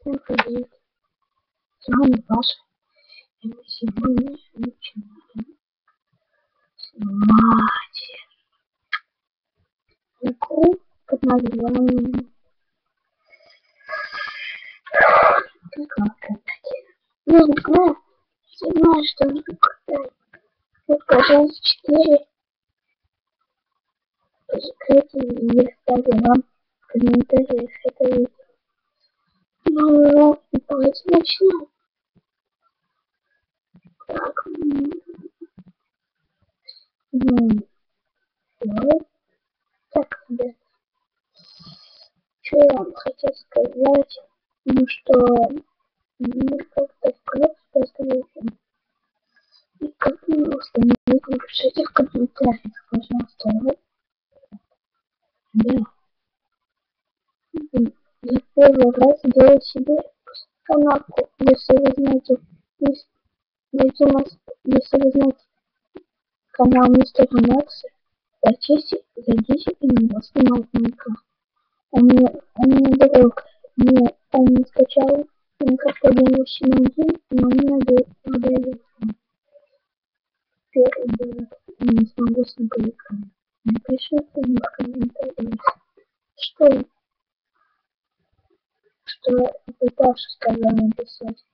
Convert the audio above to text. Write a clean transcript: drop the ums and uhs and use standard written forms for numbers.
Всем привет! С вами Паша. И мы сегодня начинаем снимать игру под названием... Как вам сказать? Я не знаю. Все знают, что это такое. Вот, пожалуйста, 4. Закройте и ставьте вам в комментариях это видео. Ну, давайте начнем. Так, все. Так, ребят, что я вам хотел сказать, ну что как-то вкратце посмотрим. И как мы установить, напишите в комментариях, пожалуйста. Вот. Да. Я первый раз делаю себе каналку, если вы знаете, если вы знаете канал Мистера Макса, зайдите и на него снимать Майнкрафт. Он мне друг, он не скачал Minecraft 1.8.1, но мне удалил. Теперь я не смогу с ним поиграть. Напишите мне в комментариях, что Паша сказал написать.